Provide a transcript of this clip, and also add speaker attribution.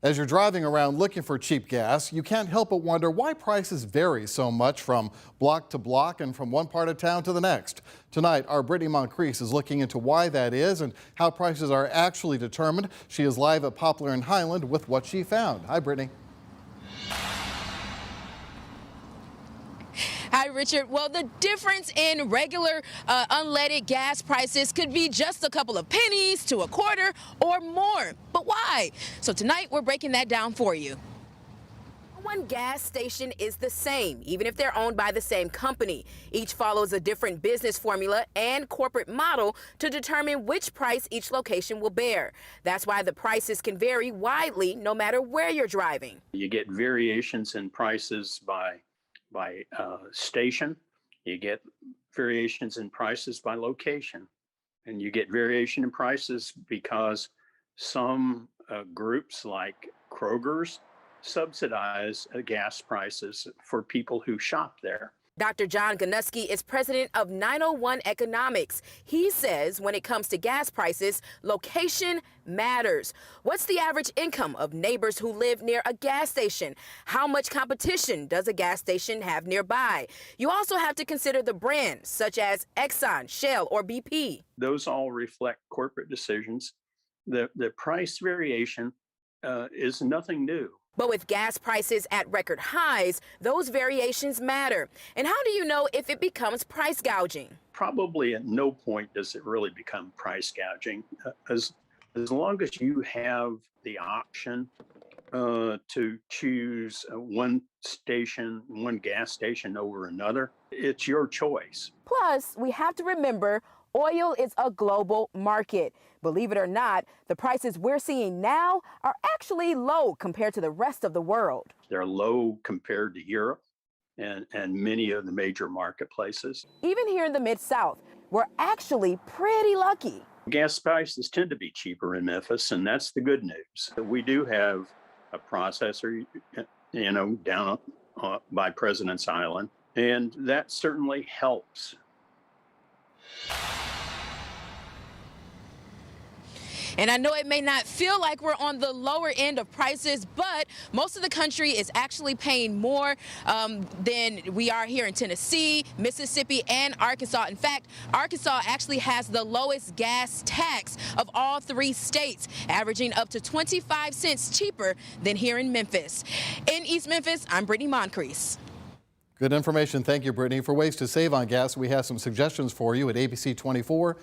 Speaker 1: As you're driving around looking for cheap gas, you can't help but wonder why prices vary so much from block to block and from one part of town to the next. Tonight, our Brittany Moncrief is looking into why that is and how prices are actually determined. She is live at Poplar and Highland with what she found. Hi, Brittany.
Speaker 2: Hi, Richard. Well, the difference in regular unleaded gas prices could be just a couple of pennies to a quarter or more. But why? So tonight we're breaking that down for you. One gas station is the same, even if they're owned by the same company. Each follows a different business formula and corporate model to determine which price each location will bear. That's why the prices can vary widely no matter where you're driving.
Speaker 3: You get variations in prices by station, you get variations in prices by location, and you get variation in prices because some groups like Kroger's subsidize gas prices for people who shop there.
Speaker 2: Dr. John Ganuski is president of 901 Economics. He says when it comes to gas prices, location matters. What's the average income of neighbors who live near a gas station? How much competition does a gas station have nearby? You also have to consider the brands, such as Exxon, Shell, or BP.
Speaker 3: Those all reflect corporate decisions. The price variation is nothing new.
Speaker 2: But with gas prices at record highs, those variations matter. And how do you know if it becomes price gouging?
Speaker 3: Probably at no point does it really become price gouging. As long as you have the option to choose one gas station over another, it's your choice.
Speaker 2: Plus, we have to remember oil is a global market. Believe it or not, the prices we're seeing now are actually low compared to the rest of the world.
Speaker 3: They're low compared to Europe and many of the major marketplaces.
Speaker 2: Even here in the Mid-South, we're actually pretty lucky.
Speaker 3: Gas prices tend to be cheaper in Memphis, and that's the good news. We do have a processor, down by President's Island, and that certainly helps.
Speaker 2: And I know it may not feel like we're on the lower end of prices, but most of the country is actually paying more than we are here in Tennessee, Mississippi, and Arkansas. In fact, Arkansas actually has the lowest gas tax of all 3 states, averaging up to 25 cents cheaper than here in Memphis. In East Memphis, I'm Brittany Moncrief.
Speaker 1: Good information. Thank you, Brittany. For ways to save on gas, we have some suggestions for you at abc24.com.